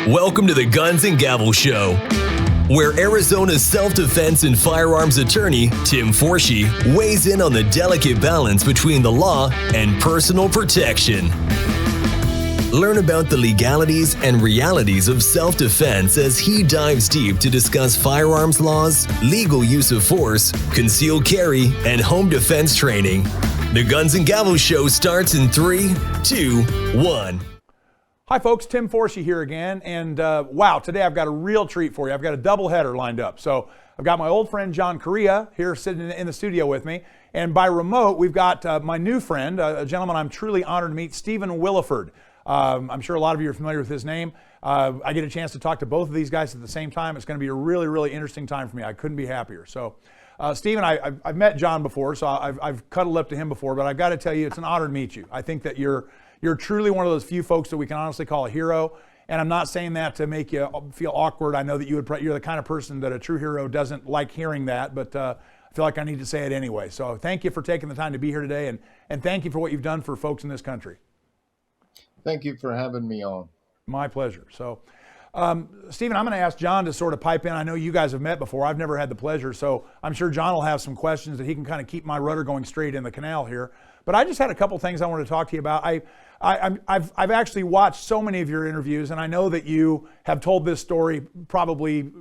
Welcome to the Guns and Gavel Show, where Arizona's self-defense and firearms attorney, Tim Forshey, weighs in on the delicate balance between the law and personal protection. Learn about the legalities and realities of self-defense as he dives deep to discuss firearms laws, legal use of force, concealed carry, and home defense training. The Guns and Gavel Show starts in 3, 2, 1. Hi folks, Tim Forshey here again, and wow, today I've got a real treat for you. I've got a double header lined up. So I've got my old friend John Correia here sitting in the studio with me, and by remote we've got my new friend, a gentleman I'm truly honored to meet, Stephen Willeford. I'm sure a lot of you are familiar with his name. I get a chance to talk to both of these guys at the same time. It's going to be a really, really interesting time for me. I couldn't be happier. So Stephen, I've met John before, so I've cuddled up to him before, but I've got to tell you, it's an honor to meet you. I think that you're truly one of those few folks that we can honestly call a hero. And I'm not saying that to make you feel awkward. I know that you're the kind of person that a true hero doesn't like hearing that, but I feel like I need to say it anyway. So thank you for taking the time to be here today, and thank you for what you've done for folks in this country. Thank you for having me on. My pleasure. So, Stephen, I'm going to ask John to sort of pipe in. I know you guys have met before. I've never had the pleasure, so I'm sure John will have some questions that he can kind of keep my rudder going straight in the canal here. But I just had a couple things I wanted to talk to you about. I've actually watched so many of your interviews, and I know that you have told this story probably,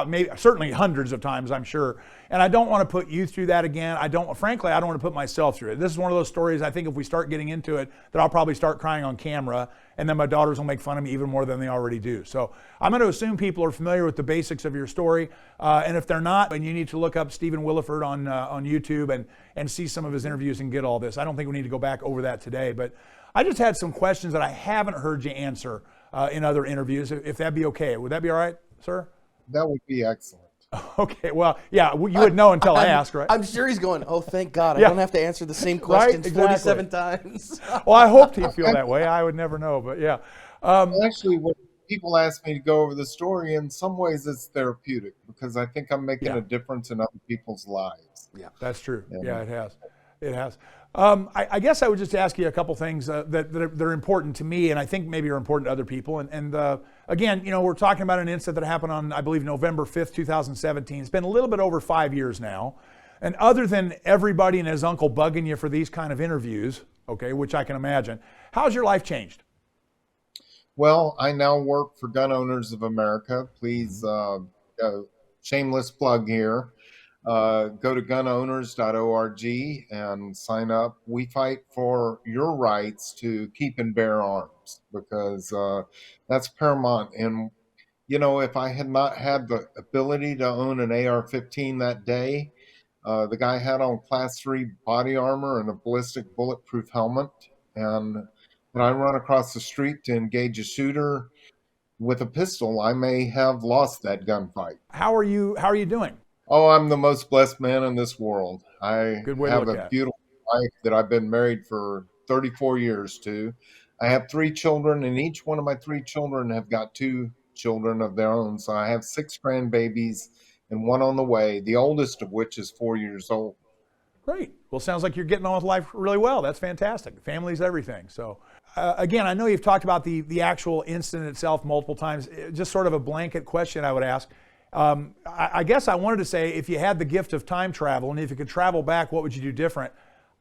maybe certainly hundreds of times, I'm sure. And I don't want to put you through that again. Frankly, I don't want to put myself through it. This is one of those stories, I think if we start getting into it, that I'll probably start crying on camera, and then my daughters will make fun of me even more than they already do. So I'm going to assume people are familiar with the basics of your story. And if they're not, then you need to look up Stephen Willeford on YouTube and see some of his interviews and get all this. I don't think we need to go back over that today, but I just had some questions that I haven't heard you answer in other interviews, if that'd be okay. Would that be all right, sir? That would be excellent. Okay, well, yeah, you would know until I ask, right? I'm sure he's going, oh, thank God, Yeah. I don't have to answer the same questions Right? Exactly. 47 times. Well, I hoped he'd feel that way. I would never know, but yeah. Actually, when people ask me to go over the story, in some ways it's therapeutic because I think I'm making a difference in other people's lives. Yeah, that's true. Yeah, it has. It has. I guess I would just ask you a couple things that are important to me, and I think maybe are important to other people. And again, we're talking about an incident that happened on, I believe, November 5th, 2017. It's been a little bit over 5 years now. And other than everybody and his uncle bugging you for these kind of interviews, okay, which I can imagine, how's your life changed? Well, I now work for Gun Owners of America. Please, shameless plug here. Go to gunowners.org and sign up. We fight for your rights to keep and bear arms because that's paramount. And, if I had not had the ability to own an AR-15 that day, the guy had on class 3 body armor and a ballistic bulletproof helmet. And when I run across the street to engage a shooter with a pistol, I may have lost that gunfight. How are you doing? Oh, I'm the most blessed man in this world. I have a beautiful wife that I've been married for 34 years to. I have 3 children, and each one of my 3 children have got 2 children of their own. So I have 6 grandbabies and 1 on the way, the oldest of which is 4 years old. Great. Well, sounds like you're getting on with life really well. That's fantastic. Family's everything. So, again, I know you've talked about the actual incident itself multiple times. Just sort of a blanket question I would ask. I guess I wanted to say, if you had the gift of time travel, and if you could travel back, what would you do different?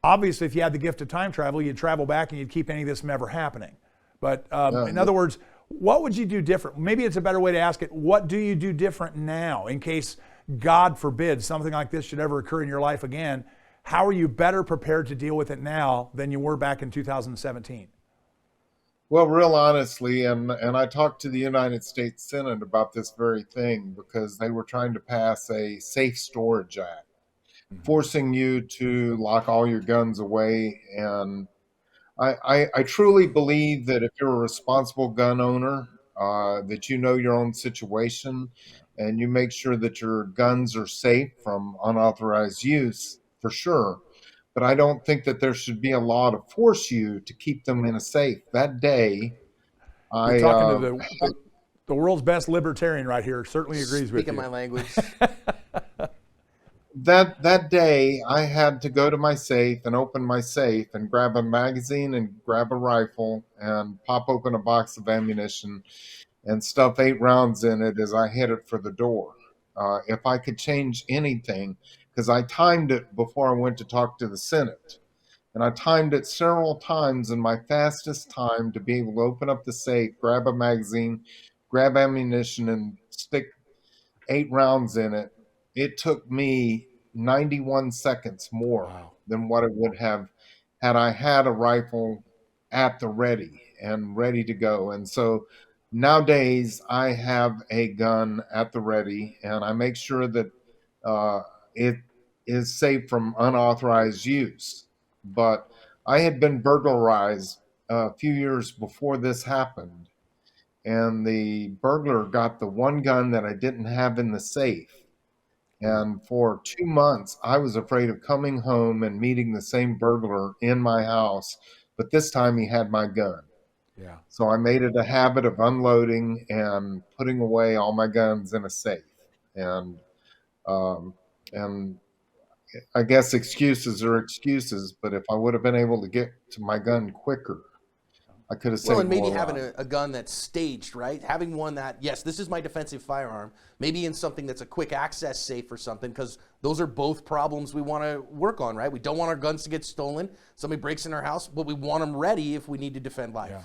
Obviously, if you had the gift of time travel, you'd travel back and you'd keep any of this from ever happening. But in other words, what would you do different? Maybe it's a better way to ask it. What do you do different now in case, God forbid, something like this should ever occur in your life again? How are you better prepared to deal with it now than you were back in 2017? Well, real honestly, and I talked to the United States Senate about this very thing because they were trying to pass a Safe Storage Act, forcing you to lock all your guns away. And I truly believe that if you're a responsible gun owner, that you know your own situation and you make sure that your guns are safe from unauthorized use, for sure. But I don't think that there should be a law to force you to keep them in a safe. That day, You're talking to the world's best libertarian right here. Certainly agrees with you. Speaking my language. That day, I had to go to my safe and open my safe and grab a magazine and grab a rifle and pop open a box of ammunition and stuff 8 rounds in it as I headed for the door. If I could change anything, because I timed it before I went to talk to the Senate, and I timed it several times, and my fastest time to be able to open up the safe, grab a magazine, grab ammunition, and stick 8 rounds in it, it took me 91 seconds more than what it would have had I had a rifle at the ready and ready to go. And so nowadays I have a gun at the ready, and I make sure that it is safe from unauthorized use. But I had been burglarized a few years before this happened, and the burglar got the one gun that I didn't have in the safe. And for 2 months, I was afraid of coming home and meeting the same burglar in my house, but this time he had my gun. Yeah. So I made it a habit of unloading and putting away all my guns in a safe. And I guess excuses are excuses, but if I would have been able to get to my gun quicker, I could have saved Well, and maybe more having lives. a gun that's staged, right? Having one that, yes, this is my defensive firearm, maybe in something that's a quick access safe or something, because those are both problems we want to work on, right? We don't want our guns to get stolen. Somebody breaks in our house, but we want them ready if we need to defend life. Yeah.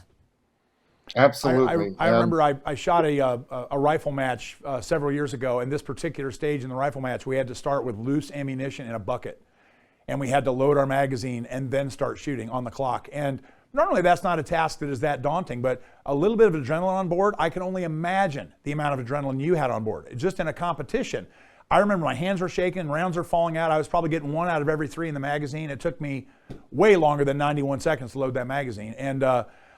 Absolutely. I remember I shot a rifle match several years ago. In this particular stage in the rifle match, we had to start with loose ammunition in a bucket. And we had to load our magazine and then start shooting on the clock. And normally that's not a task that is that daunting, but a little bit of adrenaline on board, I can only imagine the amount of adrenaline you had on board. Just in a competition, I remember my hands were shaking, rounds were falling out. I was probably getting 1 out of every 3 in the magazine. It took me way longer than 91 seconds to load that magazine. And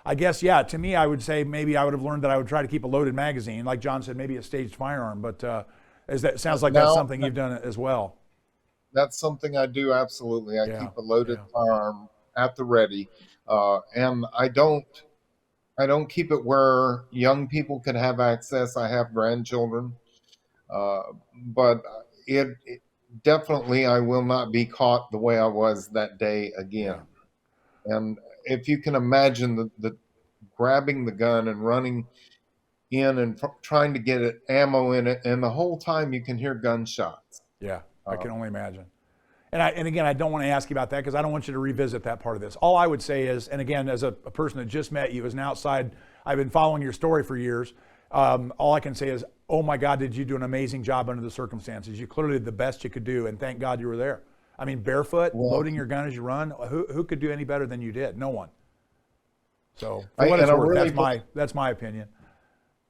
I guess, yeah, to me, I would say maybe I would have learned that I would try to keep a loaded magazine. Like John said, maybe a staged firearm, but sounds like that's something you've done as well. That's something I do, absolutely. I keep a loaded firearm at the ready. And I don't keep it where young people can have access. I have grandchildren. But it definitely, I will not be caught the way I was that day again. Yeah. And if you can imagine the grabbing the gun and running in and trying to get ammo in it, and the whole time you can hear gunshots. Yeah, I can only imagine. And again, I don't want to ask you about that because I don't want you to revisit that part of this. All I would say is, and again, as a person that just met you, as an outside, I've been following your story for years. All I can say is, oh my God, did you do an amazing job under the circumstances? You clearly did the best you could do, and thank God you were there. I mean, barefoot, loading your gun as you run. Who could do any better than you did? No one. So, for what it's worth, that's my opinion.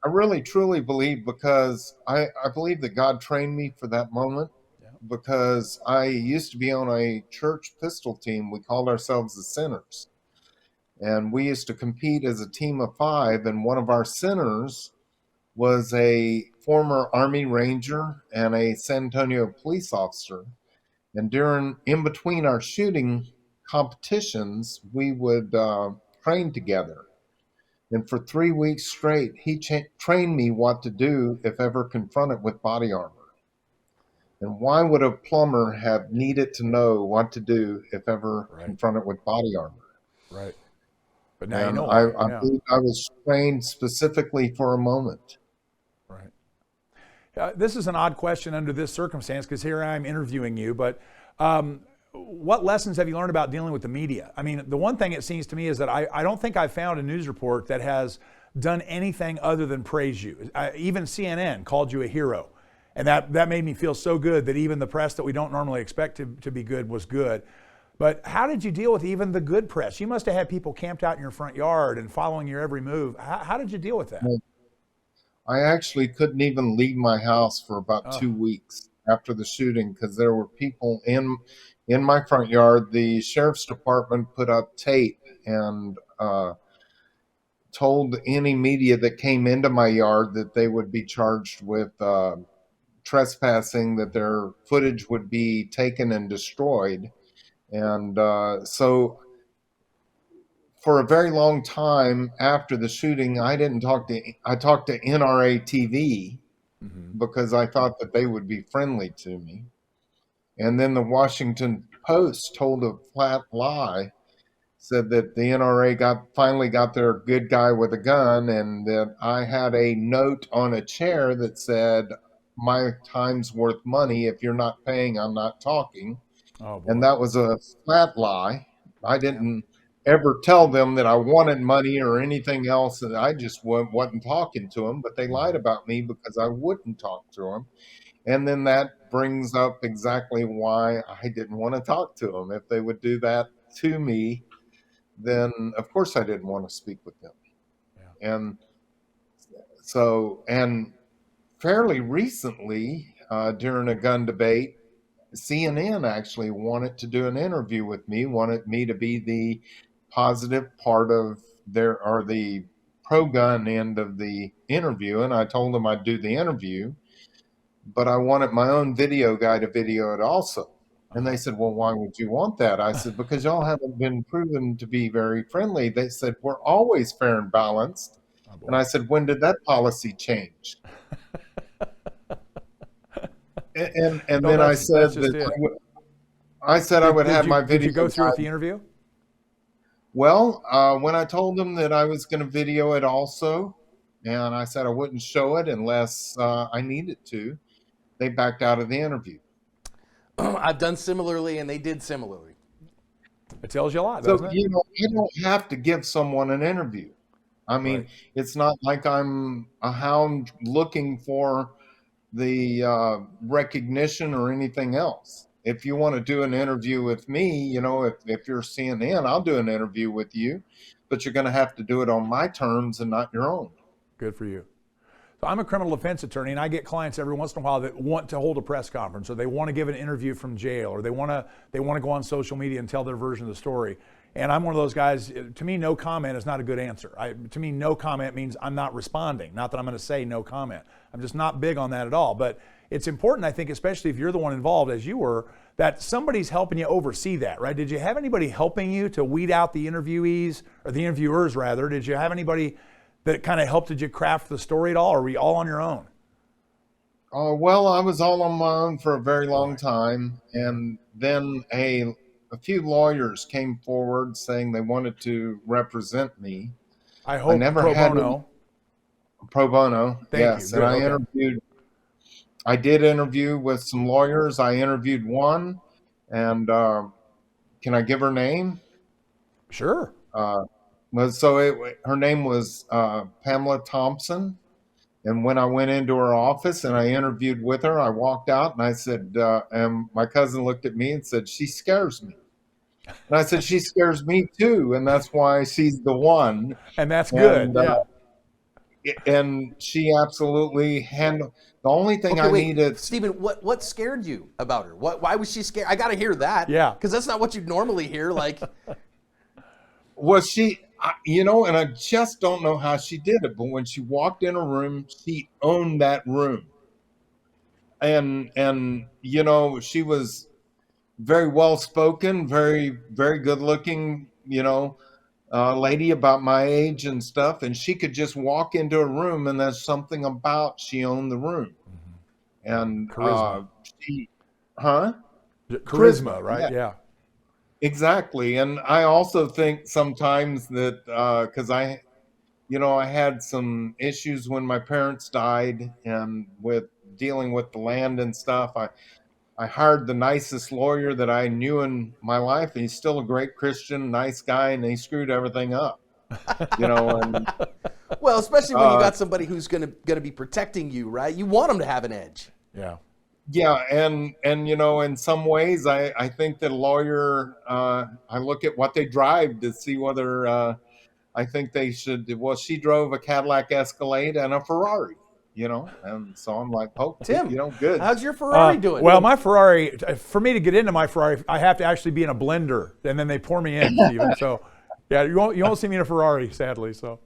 I really truly believe, because I believe that God trained me for that moment. Because I used to be on a church pistol team. We called ourselves the Sinners. And we used to compete as a team of 5. And one of our sinners was a former Army Ranger and a San Antonio police officer. And in between our shooting competitions, we would train together. And for 3 weeks straight, he trained me what to do if ever confronted with body armor. And why would a plumber have needed to know what to do if ever confronted with body armor? Right. But now you know. I believe I was trained specifically for a moment. Right. This is an odd question under this circumstance because here I am interviewing you, but what lessons have you learned about dealing with the media? I mean, the one thing it seems to me is that I don't think I've found a news report that has done anything other than praise you. Even CNN called you a hero. And that made me feel so good that even the press that we don't normally expect to be good was good. But how did you deal with even the good press? You must have had people camped out in your front yard and following your every move. How did you deal with that? I actually couldn't even leave my house for about 2 weeks after the shooting because there were people in my front yard. The sheriff's department put up tape and told any media that came into my yard that they would be charged with trespassing, that their footage would be taken and destroyed. And so for a very long time after the shooting, I talked to NRA TV because I thought that they would be friendly to me. And then the Washington Post told a flat lie said that the NRA finally got their good guy with a gun, and that I had a note on a chair that said, "My time's worth money. If you're not paying, I'm not talking." Oh boy. And that was a flat lie. I didn't ever tell them that I wanted money or anything else, and I just wasn't talking to them. But they lied about me because I wouldn't talk to them. And then that brings up exactly why I didn't want to talk to them. If they would do that to me, then of course I didn't want to speak with them. Yeah. And so, and fairly recently, during a gun debate, CNN actually wanted to do an interview with me, wanted me to be the positive part of the pro-gun end of the interview. And I told them I'd do the interview, but I wanted my own video guy to video it also. And they said, "Well, why would you want that?" I said, "Because y'all haven't been proven to be very friendly." They said, "We're always fair and balanced." Oh, And I said, "When did that policy change?" And No, then I that's said just that it. I would have my video. Did you go through with the interview? Well, when I told them that I was going to video it also, and I said I wouldn't show it unless I needed to, they backed out of the interview. I've done similarly, and they did similarly. It tells you a lot, So, doesn't it? you don't have to give someone an interview. I mean, Right. it's not like I'm a hound looking for the recognition or anything else. If you want to do an interview with me, if you're CNN, I'll do an interview with you, but you're going to have to do it on my terms and not your own. Good for you. So I'm a criminal defense attorney, and I get clients every once in a while that want to hold a press conference, or they want to give an interview from jail, or they want to go on social media and tell their version of the story. And I'm one of those guys. To me, no comment is not a good answer. To me, no comment means I'm not responding. Not that I'm going to say no comment. I'm just not big on that at all. But it's important, I think, especially if you're the one involved, as you were, that somebody's helping you oversee that, right? Did you have anybody helping you to weed out the interviewees, or the interviewers rather? Did you have anybody that kind of helped you craft the story at all, or were you all on your own? Well, I was all on my own for a very long time, and then a few lawyers came forward saying they wanted to represent me. I hope never pro had bono. Pro bono, Thank yes. you. And Good, I did interview with some lawyers. I interviewed one, and can I give her name? Sure. Her name was Pamela Thompson. And when I went into her office and I interviewed with her, I walked out and I said, and my cousin looked at me and said, "She scares me." And I said, "She scares me too. And that's why she's the one." And that's good. And, Yeah. And she absolutely handled. The only thing Okay, wait, needed. Stephen, what scared you about her? Why was she scared? I got to hear that. Yeah. Because that's not what you'd normally hear. Like, Was she, and I just don't know how she did it, but when she walked in a room, she owned that room. And she was very well spoken, very, very good looking, lady about my age and stuff. And she could just walk into a room, and there's something about she owned the room. And Charisma. Charisma, right? Yeah. Exactly. And I also think sometimes that because I had some issues when my parents died, and with dealing with the land and stuff, I hired the nicest lawyer that I knew in my life. He's still a great Christian, nice guy, and he screwed everything up. And well, especially when you got somebody who's gonna be protecting you, right? You want them to have an edge. Yeah. yeah, and in some ways, I think that a lawyer, I look at what they drive to see whether I think they should. Well, she drove a Cadillac Escalade and a Ferrari. And so I'm like, "Oh, Tim, good." how's your Ferrari doing? Well, my Ferrari, for me to get into my Ferrari, I have to actually be in a blender, and then they pour me in, Stephen. So, yeah, you won't see me in a Ferrari, sadly. So,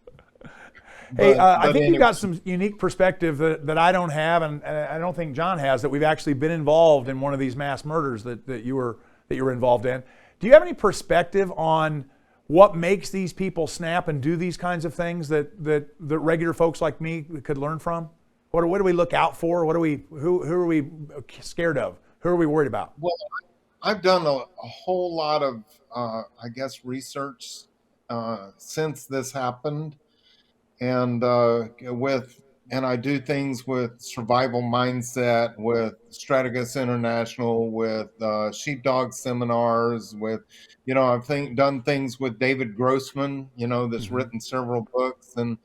hey, I think you've got some unique perspective that I don't have, and I don't think John has, that we've actually been involved in one of these mass murders that you were involved in. Do you have any perspective on what makes these people snap and do these kinds of things that regular folks like me could learn from? What do we look out for? Who are we scared of? Who are we worried about? Well, I've done a whole lot of I guess, research since this happened, and I do things with survival mindset, with Strategos International, with sheepdog seminars, with, done things with David Grossman, that's written several books and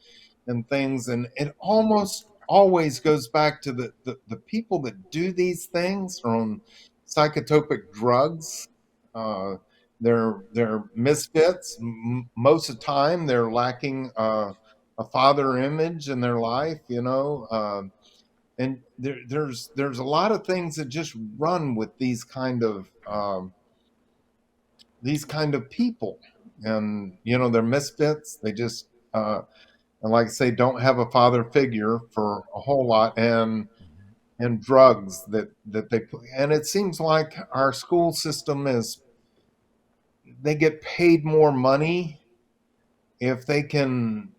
things, and it almost always goes back to the people that do these things are on psychotropic drugs. Uh, they're misfits. Most of the time, they're lacking a father image in their life, and there's a lot of things that just run with these kind of people, and they're misfits. They just and like I say, don't have a father figure for a whole lot, and drugs that they put. And it seems like our school system they get paid more money if they can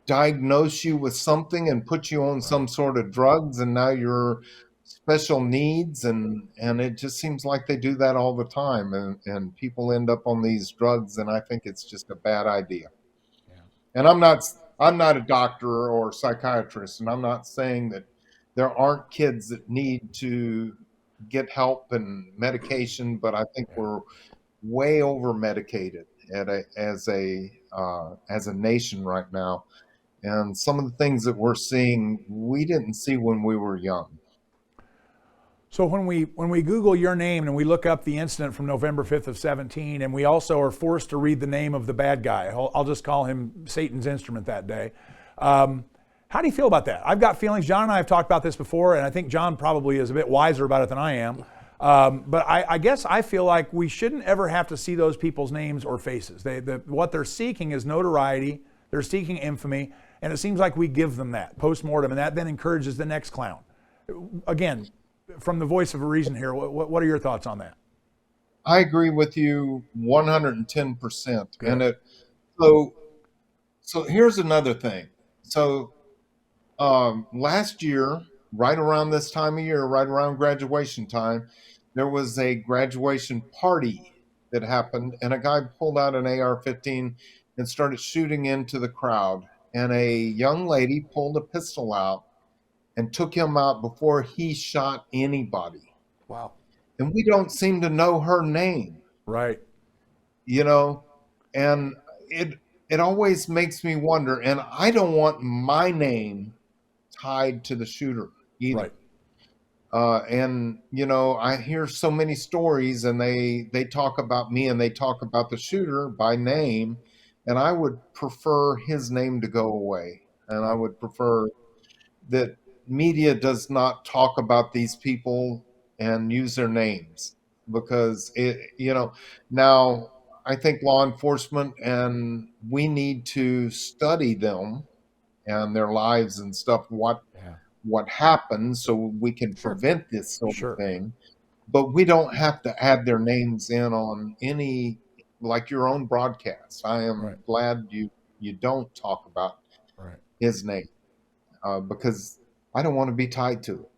diagnose you with something and put you on some sort of drugs, and now you're special needs, and it just seems like they do that all the time, and people end up on these drugs, and I think it's just a bad idea. And I'm not a doctor or psychiatrist, and I'm not saying that there aren't kids that need to get help and medication, but I think we're way over medicated as a nation right now. And some of the things that we're seeing, we didn't see when we were young. So when we Google your name and we look up the incident from November 5th of 17, and we also are forced to read the name of the bad guy, I'll just call him Satan's instrument that day. How do you feel about that? I've got feelings. John and I have talked about this before, and I think John probably is a bit wiser about it than I am. But I guess I feel like we shouldn't ever have to see those people's names or faces. What they're seeking is notoriety. They're seeking infamy, and it seems like we give them that post-mortem, and that then encourages the next clown. Again, from the voice of a reason here, what are your thoughts on that? I agree with you 110%. Good. And so here's another thing. So last year, right around this time of year, right around graduation time, there was a graduation party that happened, and a guy pulled out an AR-15 and started shooting into the crowd. And a young lady pulled a pistol out and took him out before he shot anybody. Wow. And we don't seem to know her name. Right. And it always makes me wonder, and I don't want my name tied to the shooter either. Right. And I hear so many stories, and they talk about me and they talk about the shooter by name, and I would prefer his name to go away. And I would prefer that media does not talk about these people and use their names, because now I think law enforcement, and we need to study them and their lives and stuff, what happened, so we can prevent this sort of thing. But we don't have to add their names in on any, like your own broadcast. I am glad you don't talk about his name, because I don't want to be tied to it.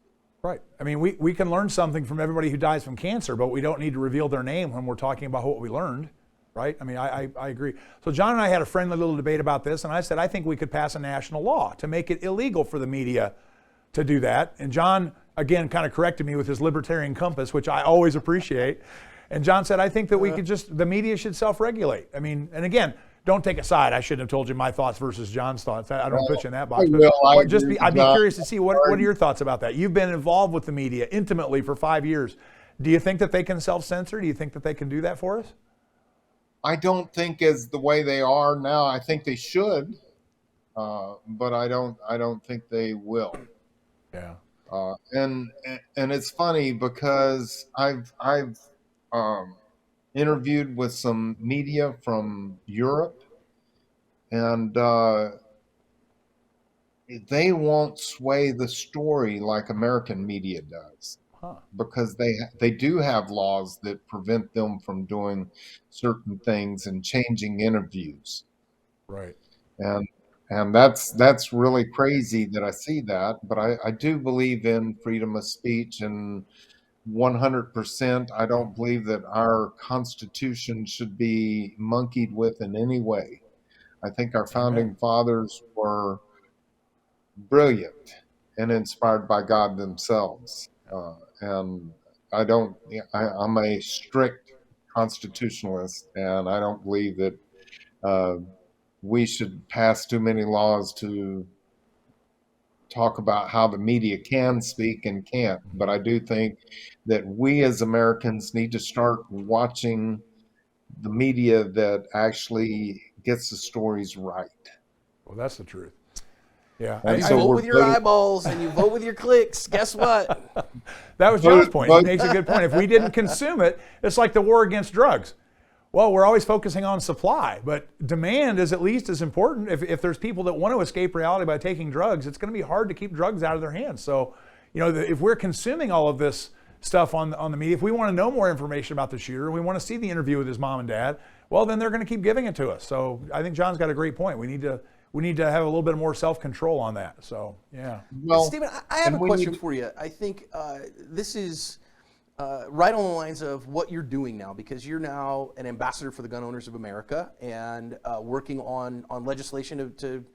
Right. I mean, we can learn something from everybody who dies from cancer, but we don't need to reveal their name when we're talking about what we learned. Right? I mean, I agree. So John and I had a friendly little debate about this, and I said, I think we could pass a national law to make it illegal for the media to do that. And John, again, kind of corrected me with his libertarian compass, which I always appreciate. And John said, I think that we could the media should self-regulate. I mean, and again, don't take a side. I shouldn't have told you my thoughts versus John's thoughts. I don't put you in that box. But I'd be curious to see what are your thoughts about that? You've been involved with the media intimately for 5 years. Do you think that they can self-censor? Do you think that they can do that for us? I don't think as the way they are now. I think they should, but I don't think they will. Yeah. And it's funny because I've interviewed with some media from Europe, and they won't sway the story like American media does. Because they do have laws that prevent them from doing certain things and changing interviews. Right. And that's really crazy that I see that. But I do believe in freedom of speech, and 100%. I don't believe that our Constitution should be monkeyed with in any way. I think our founding fathers were brilliant and inspired by God themselves. And I'm a strict constitutionalist, and I don't believe that we should pass too many laws to talk about how the media can speak and can't. But I do think that we as Americans need to start watching the media that actually gets the stories right. Well, that's the truth. Yeah. And You so vote we're with your eyeballs and you vote with your clicks. Guess what? That was John's point. He makes a good point. If we didn't consume it, it's like the war against drugs. Well, we're always focusing on supply, but demand is at least as important. If there's people that want to escape reality by taking drugs, it's going to be hard to keep drugs out of their hands. So, if we're consuming all of this stuff on the media, if we want to know more information about the shooter, we want to see the interview with his mom and dad, well, then they're going to keep giving it to us. So I think John's got a great point. We need to have a little bit more self-control on that. So, yeah. Well, Stephen, I have a question for you. I think this is right on the lines of what you're doing now, because you're now an ambassador for the Gun Owners of America and working on legislation to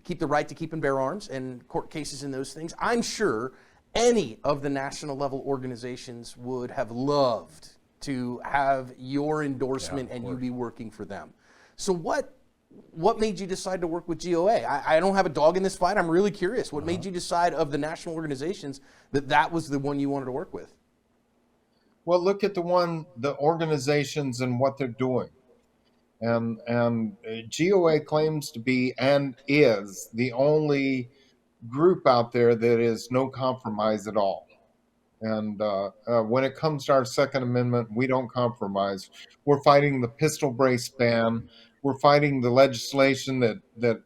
keep the right to keep and bear arms and court cases and those things. I'm sure any of the national level organizations would have loved to have your endorsement and you be working for them. So what made you decide to work with GOA? I don't have a dog in this fight. I'm really curious. What made you decide of the national organizations that was the one you wanted to work with? Well, look at the organizations and what they're doing. And GOA claims to be and is the only group out there that is no compromise at all. And when it comes to our Second Amendment, we don't compromise. We're fighting the pistol brace ban. We're fighting the legislation that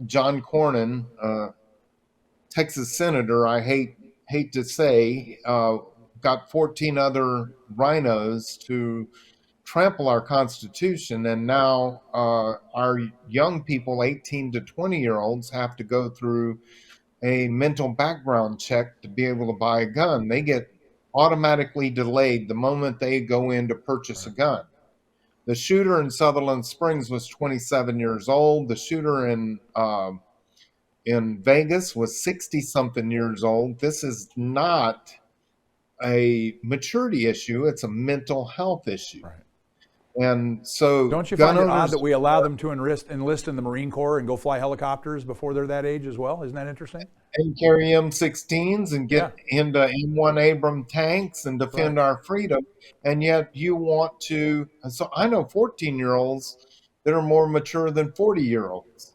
John Cornyn, Texas senator, I hate to say, got 14 other rhinos to trample our Constitution. And now our young people, 18 to 20-year-olds, have to go through a mental background check to be able to buy a gun. They get automatically delayed the moment they go in to purchase a gun. The shooter in Sutherland Springs was 27 years old. The shooter in Vegas was 60-something years old. This is not a maturity issue. It's a mental health issue. Right. And so don't you find it odd that we allow them to enlist in the Marine Corps and go fly helicopters before they're that age as well? Isn't that interesting? And carry M16s and get into M1 Abram tanks and defend our freedom. And yet you want to, so I know 14-year-olds that are more mature than 40-year-olds.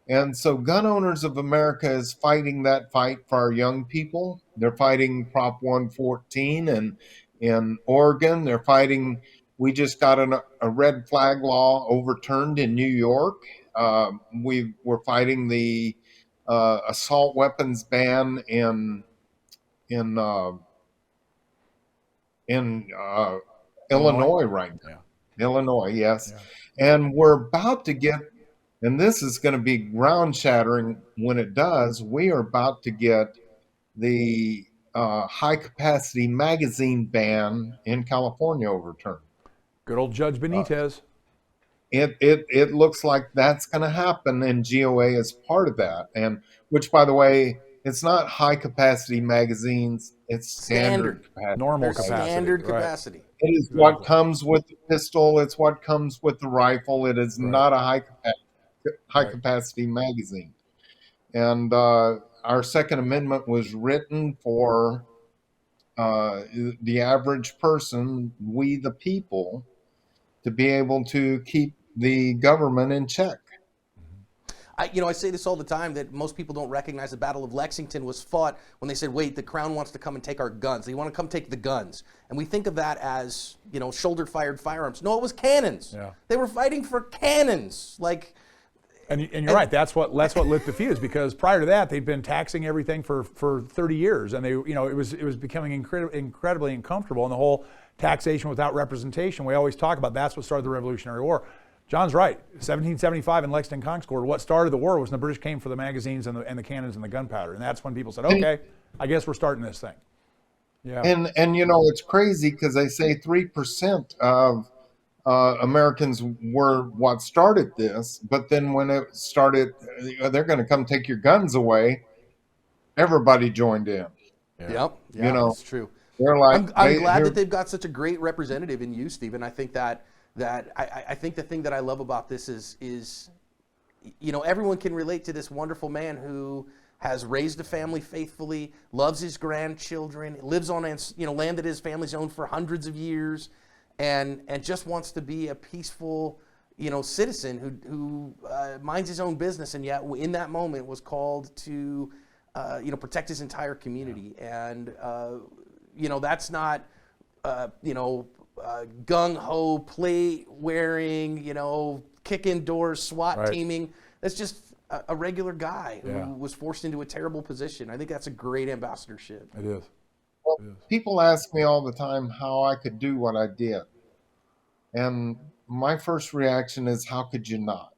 And so Gun Owners of America is fighting that fight for our young people. They're fighting Prop 114 and in Oregon. They're fighting, we just got a red flag law overturned in New York. We're fighting the assault weapons ban in Illinois right now. Yeah. Illinois, yes. Yeah. And we're about to get, and this is going to be ground shattering when it does, we are about to get the high capacity magazine ban in California overturned. Good old Judge Benitez. It looks like that's going to happen, and GOA is part of that. And which, by the way, it's not high capacity magazines; it's standard capacity. Normal capacity. Standard capacity. It is what comes with the pistol. It's what comes with the rifle. It is not a high capacity magazine. And our Second Amendment was written for the average person, we the people, to be able to keep the government in check. I say this all the time, that most people don't recognize the Battle of Lexington was fought when they said, wait, the Crown wants to come and take our guns. They want to come take the guns. And we think of that as, shoulder-fired firearms. No, it was cannons. Yeah. They were fighting for cannons. And you're right. That's what lit the fuse, because prior to that, they'd been taxing everything for 30 years, and it was becoming incredibly uncomfortable. And the whole taxation without representation, we always talk about, that's what started the Revolutionary War. John's right. 1775 in Lexington Concord, what started the war was when the British came for the magazines and the cannons and the gunpowder, and that's when people said, okay, I guess we're starting this thing. Yeah. And it's crazy because they say 3% of Americans were what started this, but then when it started, they're going to come take your guns away. Everybody joined in. Yep. You Yeah, know, that's true. they're like, I'm glad that here. they've got such a great representative in you, Stephen. I think I think the thing that I love about this is everyone can relate to this wonderful man who has raised a family faithfully, loves his grandchildren, lives on land that his family's owned for hundreds of years, and just wants to be a peaceful citizen who minds his own business, and yet in that moment was called to protect his entire community. And that's not gung ho, plate wearing, kick indoors, SWAT teaming. That's just a regular guy who was forced into a terrible position. I think that's a great ambassadorship. It is. Well, people ask me all the time how I could do what I did. And my first reaction is, how could you not?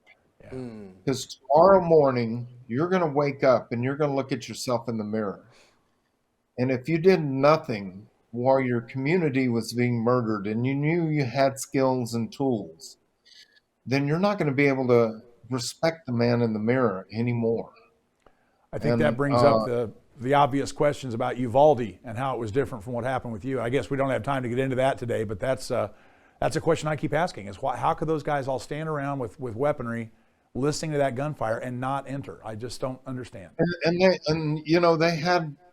Because tomorrow morning, you're going to wake up and you're going to look at yourself in the mirror. And if you did nothing while your community was being murdered and you knew you had skills and tools, then you're not going to be able to respect the man in the mirror anymore. I think that brings up the obvious questions about Uvalde and how it was different from what happened with you. I guess we don't have time to get into that today, but that's a question I keep asking: is how could those guys all stand around with weaponry, listening to that gunfire, and not enter? I just don't understand.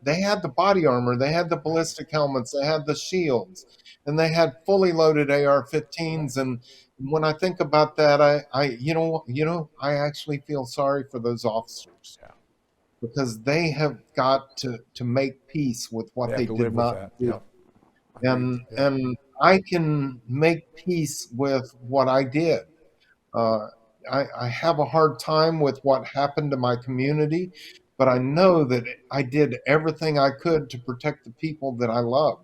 They had the body armor, they had the ballistic helmets, they had the shields, and they had fully loaded AR-15s. And when I think about that, I actually feel sorry for those officers, because they have got to make peace with what they did not do. And I can make peace with what I did. I have a hard time with what happened to my community, but I know that I did everything I could to protect the people that I love.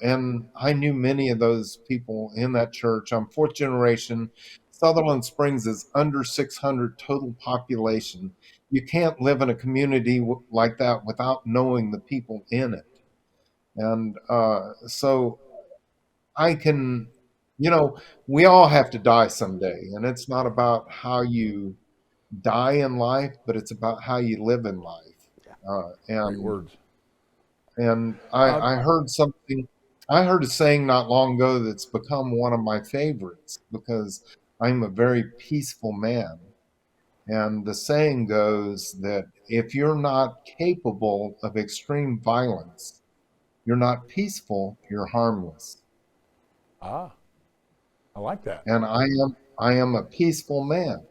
And I knew many of those people in that church. I'm fourth generation. Sutherland Springs is under 600 total population. You can't live in a community like that without knowing the people in it. And so I can, we all have to die someday. And it's not about how you die in life, but it's about how you live in life. Great words. And I heard something, I heard a saying not long ago that's become one of my favorites, because I'm a very peaceful man. And the saying goes that if you're not capable of extreme violence, you're not peaceful, you're harmless. I like that. And I am a peaceful man.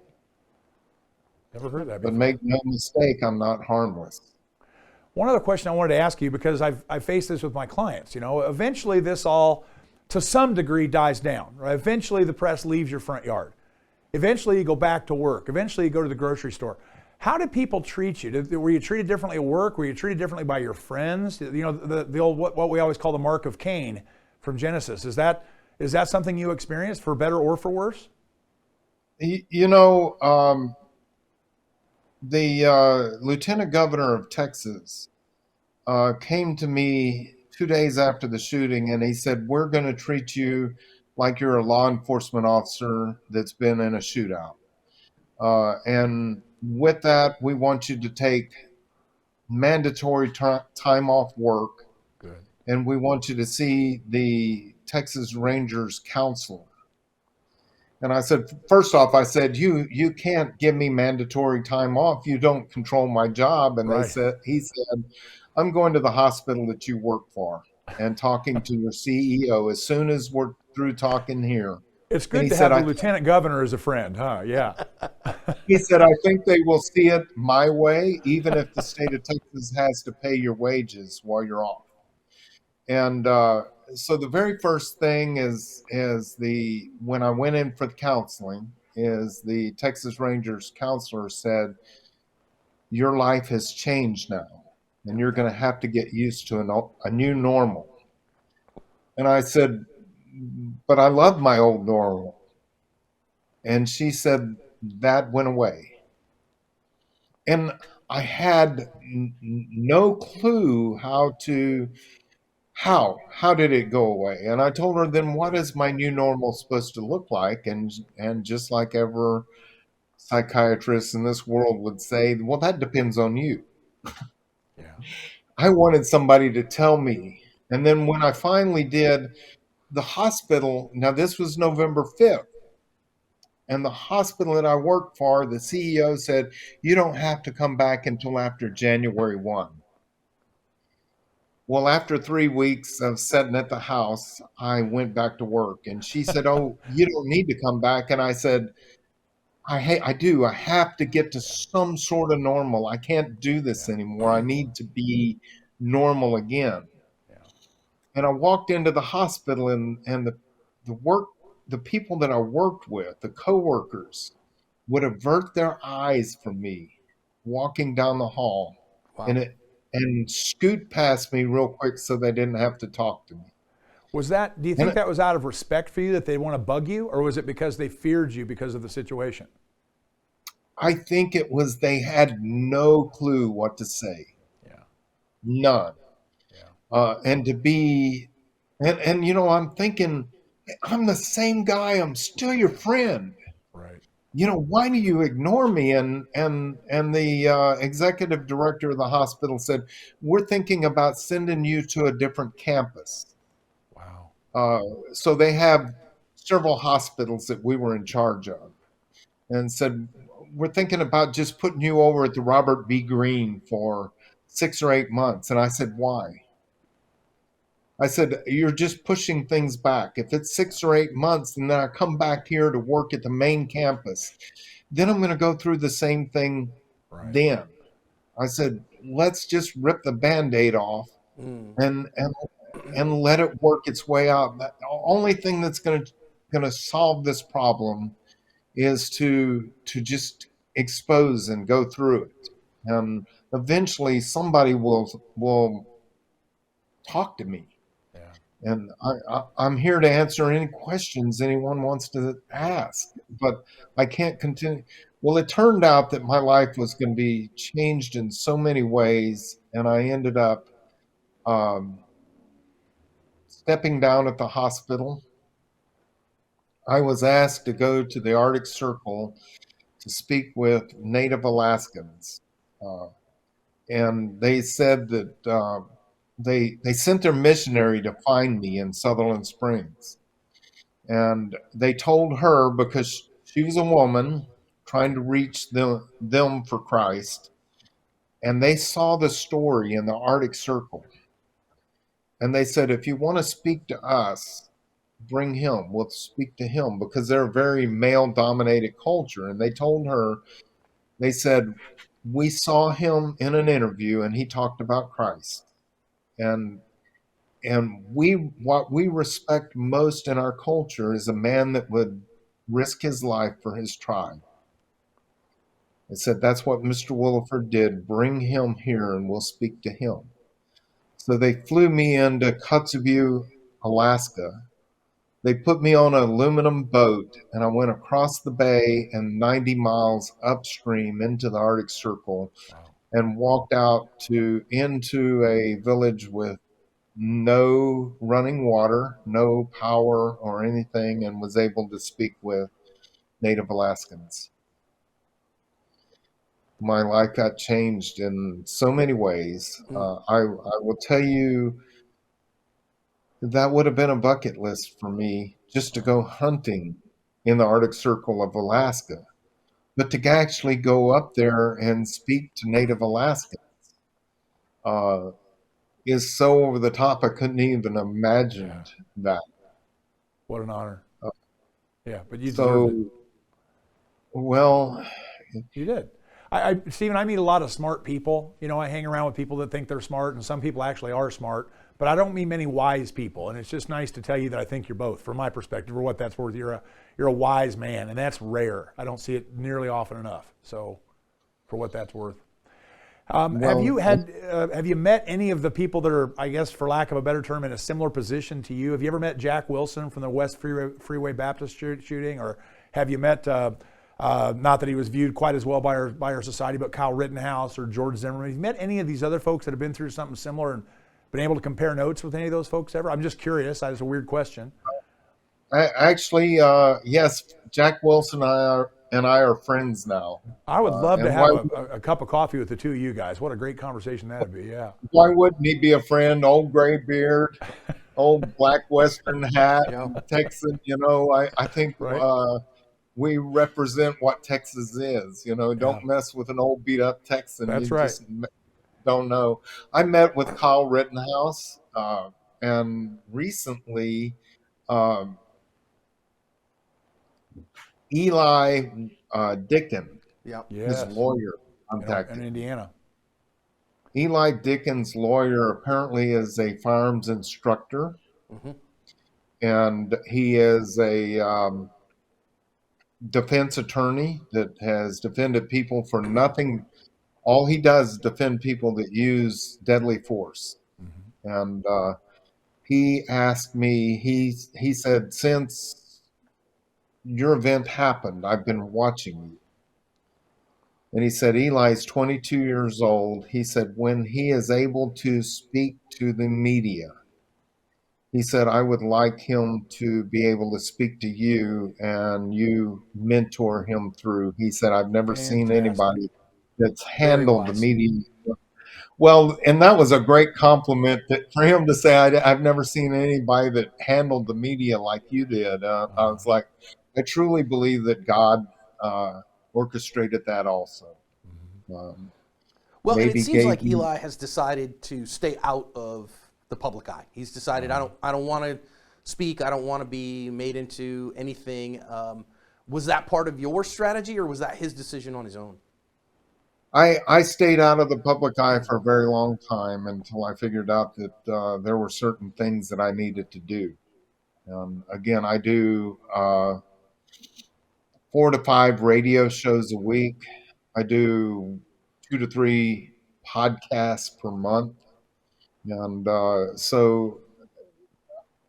Never heard that before. But make no mistake, I'm not harmless. One other question I wanted to ask you, because I've faced this with my clients. Eventually this all, to some degree, dies down. Right? Eventually the press leaves your front yard. Eventually you go back to work. Eventually you go to the grocery store. How did people treat you? Were you treated differently at work? Were you treated differently by your friends? The old, what we always call the mark of Cain from Genesis. Is that something you experienced, for better or for worse? The lieutenant governor of Texas came to me 2 days after the shooting, and he said, "We're going to treat you like you're a law enforcement officer that's been in a shootout. And with that, we want you to take mandatory time off work. Good. And we want you to see the Texas Rangers counselor." And I said, first off, you can't give me mandatory time off. You don't control my job. And he said, "I'm going to the hospital that you work for and talking to your CEO as soon as we're through talking here." It's good to have the lieutenant governor as a friend, huh? Yeah. He said, "I think they will see it my way, even if the state of Texas has to pay your wages while you're off." And so the very first thing is when I went in for the counseling, is the Texas Rangers counselor said, "Your life has changed now, and you're going to have to get used to a new normal." And I said, "But I love my old normal." And she said, "That went away." And I had no clue how did it go away. And I told her, then what is my new normal supposed to look like? And just like ever psychiatrist in this world would say, well, that depends on you. Yeah. I wanted somebody to tell me. And then when I finally did, the hospital, now this was November 5th, and the hospital that I worked for, the CEO said, you don't have to come back until after January 1. Well, after 3 weeks of sitting at the house, I went back to work, and she said, oh, you don't need to come back. And I said, I do. I have to get to some sort of normal. I can't do this anymore. I need to be normal again. Yeah. And I walked into the hospital, and the people that I worked with, the coworkers, would avert their eyes from me walking down the hall, Wow. and scoot past me real quick so they didn't have to talk to me. Do you think that was out of respect for you, that they want to bug you, or was it because they feared you because of the situation? I think it was they had no clue what to say. Yeah. None. Yeah. And to be, and I'm thinking, I'm the same guy. I'm still your friend. Right. Why do you ignore me? And the executive director of the hospital said, we're thinking about sending you to a different campus. Wow. So they have several hospitals that we were in charge of, and said, we're thinking about just putting you over at the Robert B. Greene for 6 or 8 months. And I said, why? I said, you're just pushing things back. If it's 6 or 8 months and then I come back here to work at the main campus, then I'm going to go through the same thing then. I said, let's just rip the Band-Aid off and let it work its way out. The only thing that's going to solve this problem is to just expose and go through it. And eventually somebody will talk to me. And I'm here to answer any questions anyone wants to ask, but I can't continue. Well, it turned out that my life was going to be changed in so many ways, and I ended up stepping down at the hospital. I was asked to go to the Arctic Circle to speak with Native Alaskans, and they said that they sent their missionary to find me in Sutherland Springs. And they told her, because she was a woman trying to reach them for Christ, and they saw the story in the Arctic Circle. And they said, if you want to speak to us, bring him. We'll speak to him, because they're a very male-dominated culture. And they told her, they said, we saw him in an interview, and he talked about Christ. And what we respect most in our culture is a man that would risk his life for his tribe. I said, that's what Mr. Willeford did. Bring him here and we'll speak to him. So they flew me into Kotzebue, Alaska. They put me on an aluminum boat, and I went across the bay and 90 miles upstream into the Arctic Circle. Wow. And walked out into a village with no running water, no power or anything, and was able to speak with Native Alaskans. My life got changed in so many ways. I will tell you, that would have been a bucket list for me, just to go hunting in the Arctic Circle of Alaska. But to actually go up there and speak to Native Alaskans is so over the top, I couldn't even imagine that. What an honor. But you deserved it. Well, you did. Stephen, I meet a lot of smart people. I hang around with people that think they're smart, and some people actually are smart, but I don't meet many wise people. And it's just nice to tell you that I think you're both, from my perspective, for what that's worth. You're a wise man, and that's rare. I don't see it nearly often enough. So, for what that's worth. Have you met any of the people that are, I guess, for lack of a better term, in a similar position to you? Have you ever met Jack Wilson from the West Freeway Baptist shooting, or have you met Not that he was viewed quite as well by our society, but Kyle Rittenhouse or George Zimmerman. Have you met any of these other folks that have been through something similar and been able to compare notes with any of those folks ever? I'm just curious. That's a weird question. Yes, Jack Wilson and I are friends now. I would love to have a cup of coffee with the two of you guys. What a great conversation that'd be. Yeah. Why wouldn't he be a friend? Old gray beard, old black Western hat, Texan. I think Right. We represent what Texas is. Don't mess with an old beat up Texan. That's You right. just don't know. I met with Kyle Rittenhouse, and recently, Eli Dickin, Yep. Yes. his lawyer, In contacted me. Indiana. Eli Dickin's lawyer apparently is a firearms instructor, and he is a defense attorney that has defended people for nothing. All he does is defend people that use deadly force. And he asked me, he said, since your event happened, I've been watching you. And he said, Eli's 22 years old. He said, when he is able to speak to the media, he said, I would like him to be able to speak to you and you mentor him through. He said, I've never seen anybody that's handled the media. Well, and that was a great compliment for him to say, I've never seen anybody that handled the media like you did. I was like, I truly believe that God orchestrated that also. Well, and it maybe seems like gave you- Eli has decided to stay out of the public eye. He's decided, I don't want to speak. I don't want to be made into anything. Was that part of your strategy, or was that his decision on his own? I stayed out of the public eye for a very long time until I figured out that there were certain things that I needed to do. Again, I do 4 to 5 radio shows a week. I do 2 to 3 podcasts per month. And so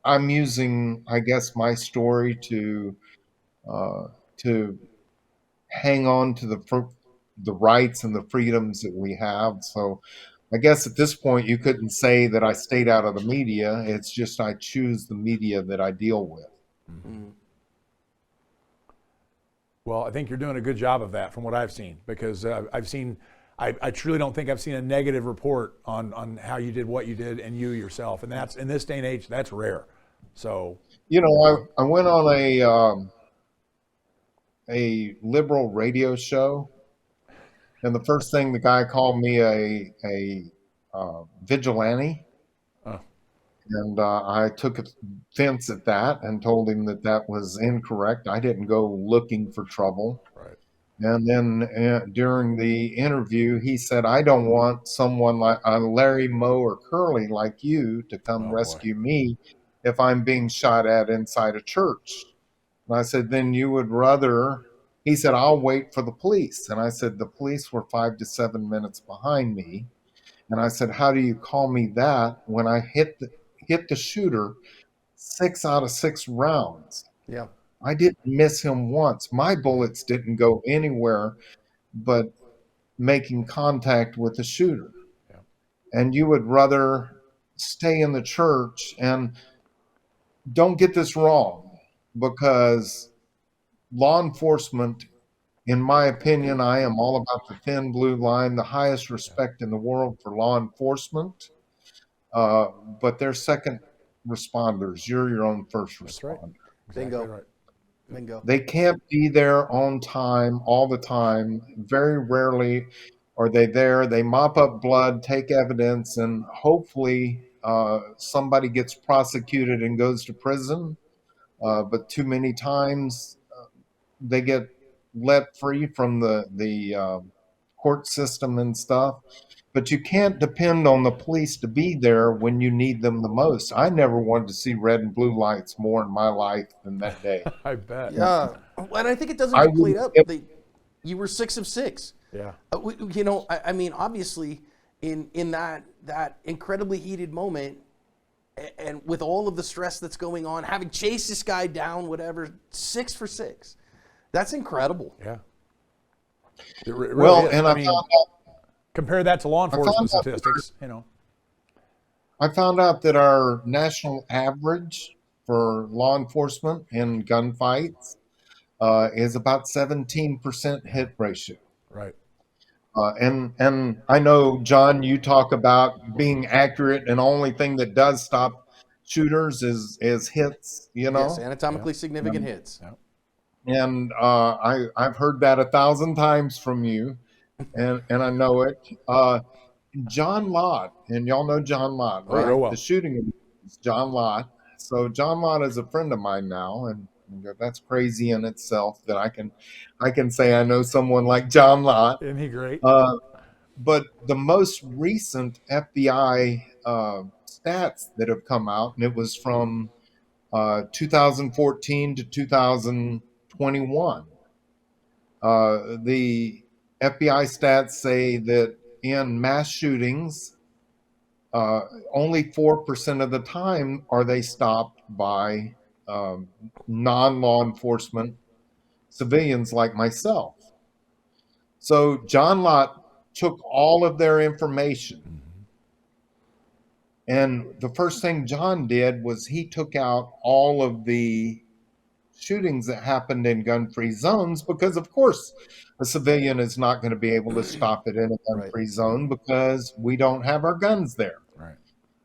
I'm using, I guess, my story to hang on to the rights and the freedoms that we have. So I guess at this point, you couldn't say that I stayed out of the media. It's just I choose the media that I deal with. Well, I think you're doing a good job of that from what I've seen, because I truly don't think I've seen a negative report on how you did what you did and you yourself. And that's, in this day and age, that's rare. So, I went on a liberal radio show, and the first thing the guy called me a vigilante. And I took offense at that and told him that was incorrect. I didn't go looking for trouble. right. And then during the interview, he said, I don't want someone like Larry, Moe, or Curly like you to come rescue me if I'm being shot at inside a church. And I said, then you would rather, he said, I'll wait for the police. And I said, the police were 5 to 7 minutes behind me. And I said, how do you call me that when I hit the shooter 6 out of 6 rounds? Yeah. I didn't miss him once. My bullets didn't go anywhere but making contact with the shooter. Yeah. And you would rather stay in the church. And don't get this wrong, because law enforcement, in my opinion, I am all about the thin blue line, the highest respect in the world for law enforcement. But they're second responders. You're your own first responder. Right. Bingo. Right. Bingo. They can't be there on time all the time. Very rarely are they there. They mop up blood, take evidence, and hopefully somebody gets prosecuted and goes to prison. But too many times they get let free from the court system and stuff. But you can't depend on the police to be there when you need them the most. I never wanted to see red and blue lights more in my life than that day. I bet. Yeah. And I think it doesn't I get played up. wouldn't- You were 6 of 6. Yeah. I mean, obviously, in that incredibly heated moment, and with all of the stress that's going on, having chased this guy down, whatever, 6 for 6. That's incredible. Yeah. It really Well, is. and I I mean, found out compare that to law enforcement out statistics, I found out that our national average for law enforcement in gunfights is about 17% hit ratio. Right. And I know, John, you talk about being accurate, and the only thing that does stop shooters is hits. Yes, anatomically significant Yeah. hits. Yeah. And I've heard that 1,000 times from you, and I know it. John Lott, and y'all know John Lott, Oh, right? real well. The shooting is John Lott. So John Lott is a friend of mine now, and that's crazy in itself that I can say I know someone like John Lott. Isn't he great? But the most recent FBI stats that have come out, and it was from 2014 to 2021. The FBI stats say that in mass shootings, only 4% of the time are they stopped by non-law enforcement civilians like myself. So John Lott took all of their information. And the first thing John did was he took out all of the shootings that happened in gun-free zones, because of course a civilian is not going to be able to stop it in a gun-free zone because we don't have our guns there. Right.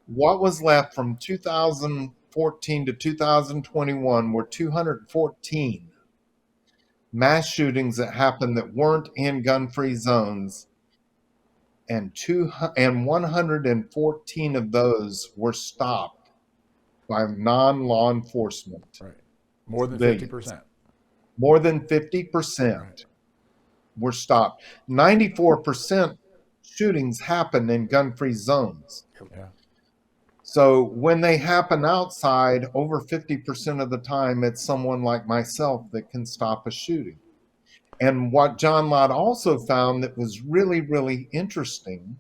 What was left from 2014 to 2021 were 214 mass shootings that happened that weren't in gun-free zones, and 114 of those were stopped by non-law enforcement. Right. More than civilians. 50%. More than 50% were stopped. 94% shootings happen in gun-free zones. Yeah. So when they happen outside, over 50% of the time, it's someone like myself that can stop a shooting. And what John Lott also found that was really, really interesting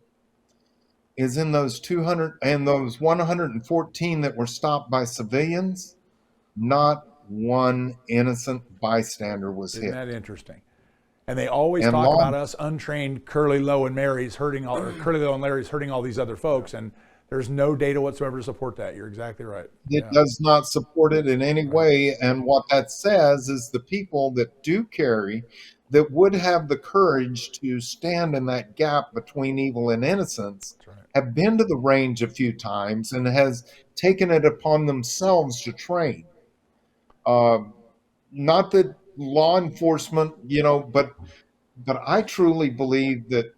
is in those 200 and those 114 that were stopped by civilians, not one innocent bystander was Isn't hit. that interesting? And they always And talk about us untrained Curly Lowe and Larry's hurting all these other folks, and there's no data whatsoever to support that. You're exactly right. It does not support it in any way. And what that says is the people that do carry, that would have the courage to stand in that gap between evil and innocence, have been to the range a few times and has taken it upon themselves to train. Not that law enforcement, but I truly believe that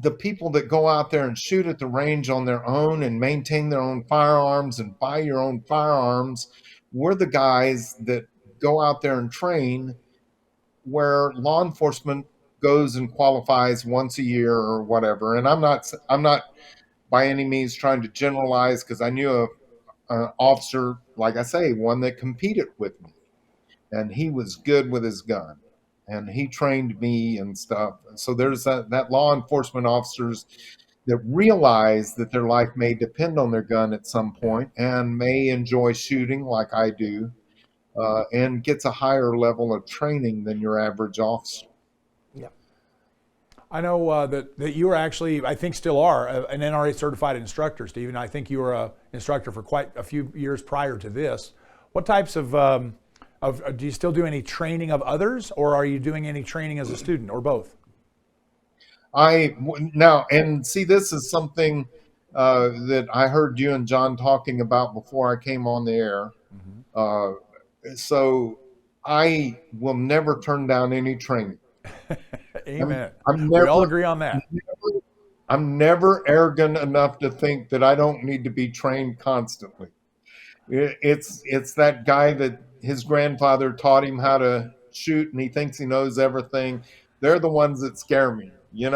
the people that go out there and shoot at the range on their own and maintain their own firearms and buy your own firearms, we're the guys that go out there and train, where law enforcement goes and qualifies once a year or whatever. And I'm not by any means trying to generalize, because I knew an officer, like I say, one that competed with me, and he was good with his gun, and he trained me and stuff. So there's that law enforcement officers that realize that their life may depend on their gun at some point and may enjoy shooting like I do, and gets a higher level of training than your average officer. Yeah. I know that you were actually, I think still are, an NRA certified instructor, Stephen. I think you were an instructor for quite a few years prior to this. What types of do you still do any training of others, or are you doing any training as a student, or both? Now, and see, this is something that I heard you and John talking about before I came on the air. So I will never turn down any training. Amen. We all agree on that. I'm never arrogant enough to think that I don't need to be trained constantly. It's that guy that his grandfather taught him how to shoot, and he thinks he knows everything. They're the ones that scare me, Yep.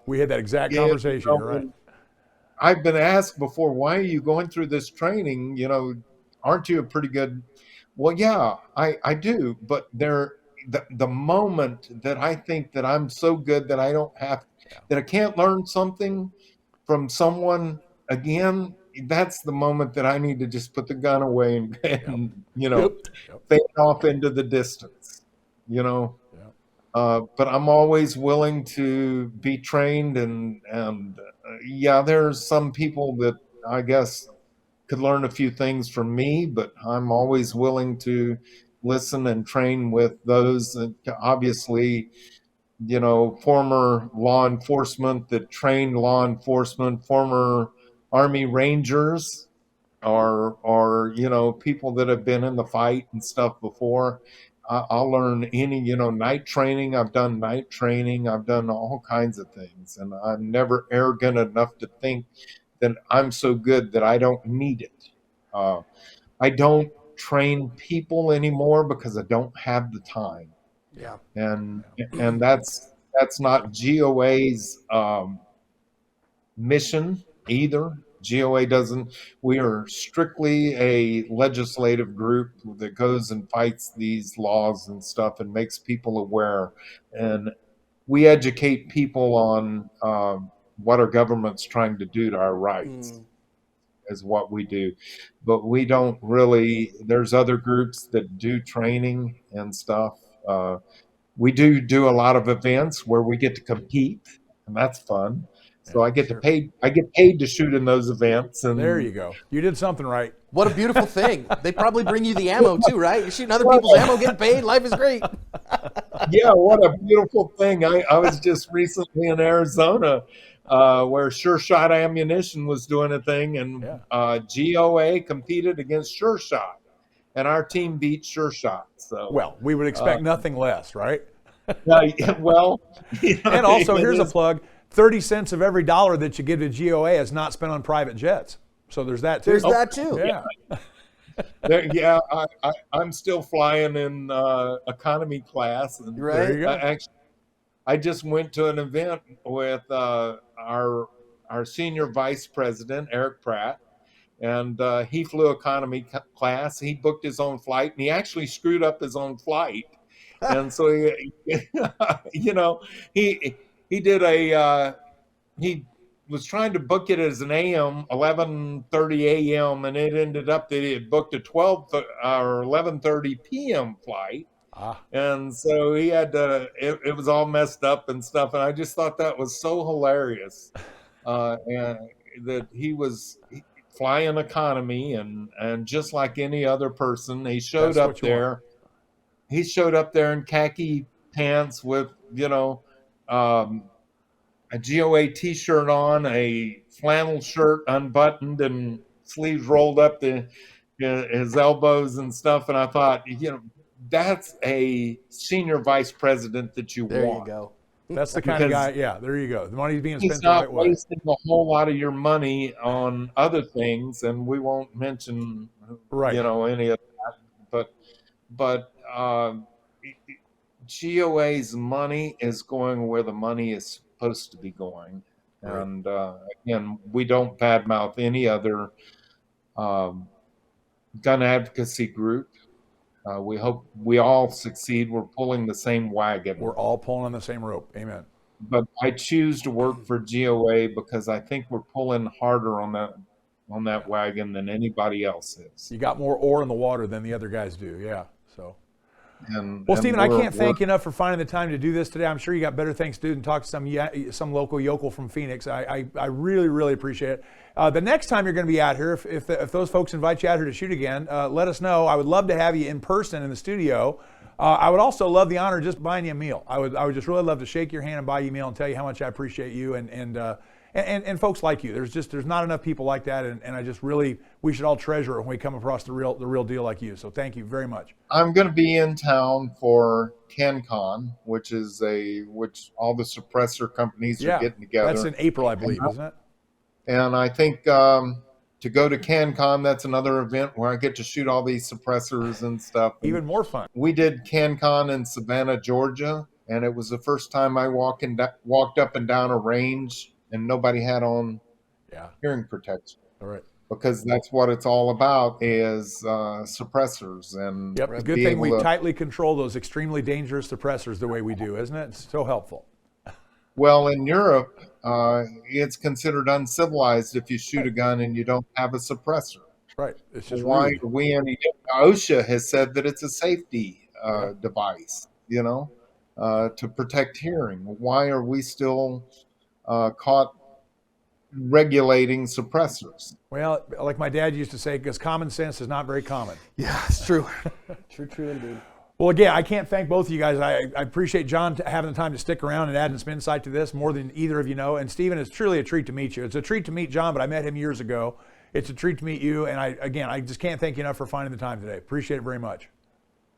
We had that exact conversation. You're right. I've been asked before, why are you going through this training? Aren't you a pretty good? Well, yeah, I do. But the moment that I think that I'm so good that I don't have, that I can't learn something from someone again, that's the moment that I need to just put the gun away and you know, Yep. fade off into the distance, you know. Yep. But I'm always willing to be trained, and yeah, there's some people that I guess could learn a few things from me, but I'm always willing to listen and train with those that obviously, you know, former law enforcement that trained law enforcement, former Army Rangers, or you know, people that have been in the fight and stuff before. I'll learn any, you know, night training. I've done night training. I've done all kinds of things, and I'm never arrogant enough to think that I'm so good that I don't need it. I don't train people anymore because I don't have the time, Yeah. and that's not GOA's mission either. GOA doesn't. We are strictly a legislative group that goes and fights these laws and stuff and makes people aware, and we educate people on what our government's trying to do to our rights. Is what we do, but we don't really. There's other groups that do training and stuff. We do a lot of events where we get to compete, and that's fun. So I get to pay. I get paid to shoot in those events, and There you go. You did something right. What a beautiful thing. They probably bring you the ammo too, right? You're shooting other people's ammo, getting paid. Life is great. yeah, what a beautiful thing. I was just recently in Arizona where Sure Shot Ammunition was doing a thing, and GOA competed against Sure Shot, and our team beat Sure Shot. So Well, we would expect nothing less, right? well, you know, And also, here's a plug. 30 cents of every dollar that you give to GOA is not spent on private jets. So there's that too. There's that too. Yeah. I'm still flying in economy class. And Right. There you go. actually, I just went to an event with our senior vice president, Eric Pratt, and he flew economy class. He booked his own flight, and he actually screwed up his own flight. And so, you know, he did he was trying to book it as an AM, 11:30 a.m., and it ended up that he had booked a 12 or 11:30 p.m. flight. And so he had to, it was all messed up and stuff. And I just thought that was so hilarious. And that he was flying economy, and just like any other person, he showed up there. He showed up there in khaki pants with, you know, a GOA t-shirt on, a flannel shirt unbuttoned and sleeves rolled up to his elbows and stuff. And I thought, you know, that's a senior vice president that you want. There you go. That's the kind of guy. Yeah, there you go. The money's being spent He's the right not way. wasting a whole lot of your money on other things, and we won't mention, you know, any of that. But GOA's money is going where the money is supposed to be going. Right. And again, we don't badmouth any other gun advocacy group. We hope we all succeed. We're pulling the same wagon. We're all pulling on the same rope. Amen. But I choose to work for GOA because I think we're pulling harder on that wagon than anybody else is. You got more ore in the water than the other guys do. Yeah. So. Well, Stephen, I can't thank you enough for finding the time to do this today. I'm sure you got better things to do than talk to some local yokel from Phoenix. I really, really appreciate it. The next time you're going to be out here, if those folks invite you out here to shoot again, let us know. I would love to have you in person in the studio. I would also love the honor of just buying you a meal. I would just really love to shake your hand and buy you a meal and tell you how much I appreciate you and folks like you. There's not enough people like that, and I just really, we should all treasure it when we come across the real deal like you. So thank you very much. I'm going to be in town for CanCon, which all the suppressor companies are getting together. That's in April, I believe, isn't it? And I think to go to CanCon, that's another event where I get to shoot all these suppressors and stuff. Even more fun. We did CanCon in Savannah, Georgia, and it was the first time I walked up and down a range and nobody had on hearing protection. All right. Because that's what it's all about is suppressors. And yep, the good thing we tightly control those extremely dangerous suppressors the way we do, isn't it? It's so helpful. Well, in Europe, it's considered uncivilized if you shoot a gun and you don't have a suppressor. Right. It's just Why rude. are we any? OSHA has said that it's a safety device, to protect hearing. Why are we still caught regulating suppressors? Well, like my dad used to say, because common sense is not very common. Yeah, it's true. True indeed. Well, again, I can't thank both of you guys. I appreciate John having the time to stick around and adding some insight to this more than either of you know. And Stephen, it's truly a treat to meet you. It's a treat to meet John, but I met him years ago. It's a treat to meet you. And I just can't thank you enough for finding the time today. Appreciate it very much.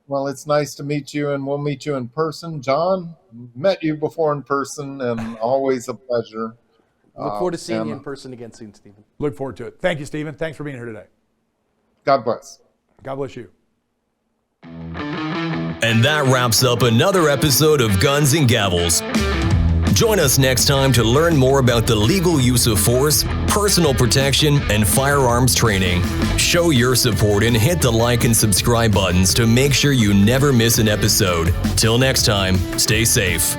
Well, it's nice to meet you, and we'll meet you in person. John, met you before in person, and always a pleasure. Look forward to seeing you in person again soon, Stephen. Look forward to it. Thank you, Stephen. Thanks for being here today. God bless. God bless you. And that wraps up another episode of Guns and Gavels. Join us next time to learn more about the legal use of force, personal protection, and firearms training. Show your support and hit the like and subscribe buttons to make sure you never miss an episode. Till next time, stay safe.